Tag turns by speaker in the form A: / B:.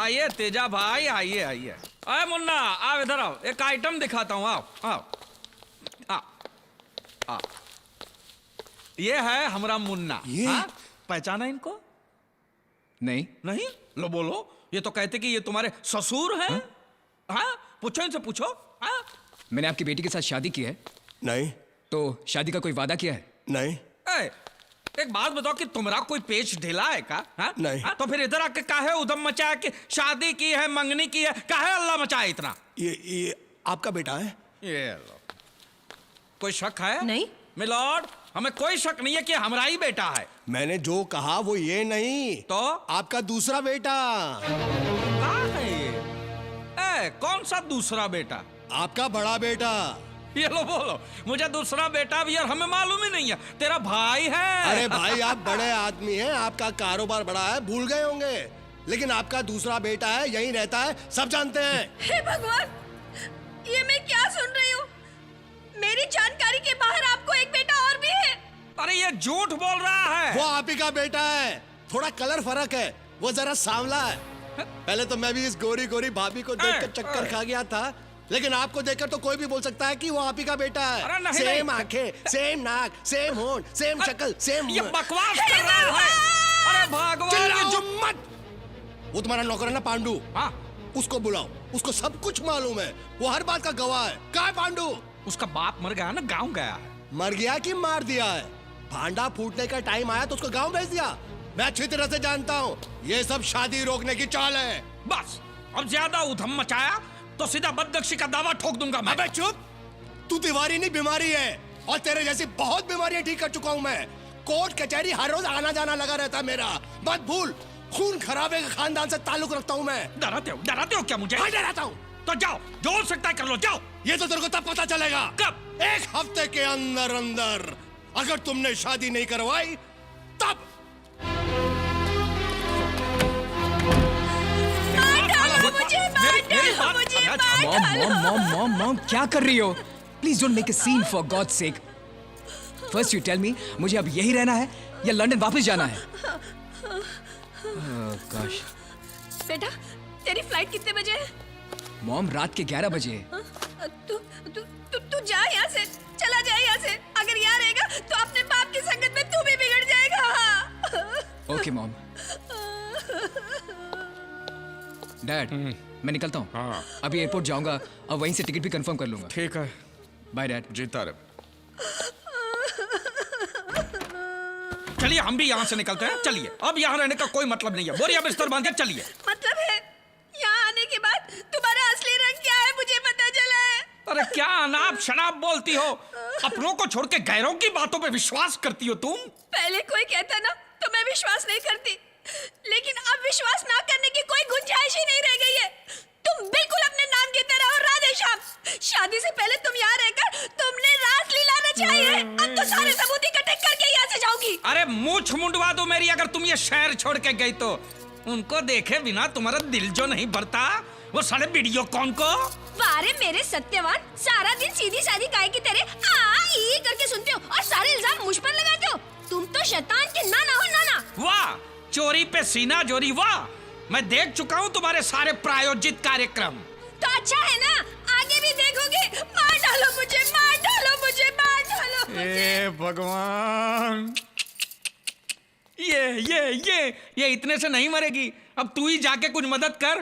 A: आइए तेजा भाई, आइए आइए। अरे मुन्ना आओ, इधर आओ, एक आइटम दिखाता हूँ, आओ आओ आओ आओ। ये है हमारा मुन्ना।
B: ये?
A: हाँ? पहचाना इनको?
C: नहीं।
A: नहीं? लो बोलो, ये तो कहते कि ये तुम्हारे ससुर हैं। हाँ? पूछो इनसे, पूछो। हाँ?
C: मैंने आपकी बेटी के साथ शादी की है,
B: नहीं
C: तो शादी का कोई वादा किया है?
B: नहीं
A: ए, एक बात बताओ कि तुम्हारा कोई पेच ढीला है का? हाँ?
B: नहीं।
A: हाँ? तो फिर इधर आके काहे उधम मचाया कि शादी की है, मंगनी की है, काहे अल्लाह मचाया इतना?
B: ये आपका बेटा है?
A: ये लो। कोई शक है?
D: नहीं।
A: मिलॉर्ड, हमें कोई शक नहीं है कि हमारा ही बेटा है।
B: मैंने जो कहा वो ये नहीं,
A: तो
B: आपका दूसरा बेटा।
A: कहाँ है ये? कौन सा दूसरा बेटा?
B: आपका बड़ा बेटा।
A: ये लो बोलो, मुझे दूसरा बेटा भी और हमें मालूम ही नहीं है। तेरा भाई है।
B: अरे भाई, आप बड़े आदमी हैं, आपका कारोबार बड़ा है, भूल गए होंगे। लेकिन आपका दूसरा बेटा है, यहीं रहता है, सब जानते हैं।
D: हे भगवान, ये मैं क्या सुन रही हूँ? मेरी जानकारी के बाहर आपको एक बेटा और भी है।
A: अरे ये झूठ बोल रहा है।
B: वो आप ही का बेटा है, थोड़ा कलर फर्क है, वो जरा सांवला है। पहले तो मैं भी इस गोरी गोरी भाभी को देखकर चक्कर खा गया था, लेकिन आपको देखकर तो कोई भी बोल सकता है कि वो आप ही का बेटा
A: अरे
B: है।
A: नहीं,
B: सेम
A: नहीं।
B: आंखें, सेम नाक, सेम होंठ, सेम शक्ल, सेम।
A: ये बकवास कर रहा है। अरे भगवान, ये
B: चिल्लाओ
A: जो
B: मत। वो तुम्हारा नौकर है ना पांडु,
A: हाँ,
B: उसको बुलाओ, उसको सब कुछ मालूम है, वो हर बात का गवाह है। कहाँ है पांडु?
A: उसका बाप मर गया ना, गांव गया है।
B: मर गया कि मार दिया है? भांडा फूटने का टाइम आया तो उसको गांव भेज दिया। मैं अच्छी तरह से जानता हूँ, ये सब शादी रोकने की चाल है।
A: बस अब ज्यादा उधम मचाया तो सीधा बदनक्षी का दावा ठोक दूंगा मैं।
B: अबे चुप, तू दीवारी नहीं बीमारी है, और तेरे जैसी बहुत बीमारियां ठीक कर चुका हूँ मैं। कोर्ट कचहरी हर रोज आना जाना लगा रहता है मेरा। मत भूल, खून खराबे के खानदान से ताल्लुक रखता हूँ मैं।
A: डराते हो क्या मुझे?
B: हाँ, डराता हूँ।
A: तो जाओ, जो हो सकता है कर लो, जाओ।
B: ये तो तेरे को तब पता चलेगा।
A: कब?
B: एक हफ्ते के अंदर अंदर। अगर तुमने शादी नहीं करवाई तब।
D: मार डालो मुझे, मार डालो मुझे, मार
C: मॉम
D: डालो।
C: मॉम मॉम मॉम मॉम क्या कर रही हो? Please don't make a scene for God sake. First you tell me, मुझे अब यही रहना है या लंदन वापस जाना है? गॉश
D: बेटा, तेरी फ्लाइट कितने बजे है?
C: मॉम, रात के 11 बजे है।
D: तू तू तू तू जा यहाँ से, चला जा यहाँ से। अगर यहाँ रहेगा तो अपने बाप की संगत में तू भी बिगड़ जाएगा।
C: Okay mom. डैड, मैं निकलता हूँ।
A: हाँ।
C: अभी एयरपोर्ट जाऊंगा और वहीं से टिकट भी कंफर्म कर लूंगा।
A: ठीक है,
C: बाय डैड।
A: जीता रहे। चलिए हम भी यहाँ से निकलते हैं। चलिए, अब यहाँ रहने का कोई मतलब नहीं है। बोरिया बिस्तर बांध के चलिए।
D: मतलब है यहाँ आने के बाद तुम्हारा असली रंग क्या है मुझे पता चला है।
A: अरे क्या अनाप शनाप बोलती हो? अपनों को छोड़ के गैरों की बातों पे विश्वास करती हो तुम?
D: पहले कोई कहता ना तो मैं विश्वास नहीं करती, लेकिन अब विश्वास ना करने की कोई गुंजाइश ही नहीं रह गई है। तुम बिल्कुल अपने नाम गिनते रहो राधे श्याम। शादी से पहले तुम यहाँ रहकर तुमने रासलीला रचाई है। अब तो सारे सबूत इकट्ठे करके यहाँ से जाओगी।
A: अरे मूछ मुंडवा दो मेरी, अगर तुम ये शहर छोड़ के गई तो। उनको देखे बिना तुम्हारा दिल जो नहीं भरता, वो साले वीडियो कौन को।
D: वारे मेरे सत्यवान, सारा दिन सीधी सादी गाय की तरह आ ई करके सुनते हो और सारे इल्जाम मुझ पर लगाते हो। तुम तो शैतान के नाना हो नाना।
A: वाह, चोरी पे सीना जोरी, वाह। मैं देख चुका हूँ तुम्हारे सारे प्रायोजित कार्यक्रम।
D: तो अच्छा है ना, आगे भी देखोगे। मार डालो मुझे, मार डालो मुझे, मार डालो मुझे।
A: भगवान, ये इतने से नहीं मरेगी। अब तू ही जाके कुछ मदद कर।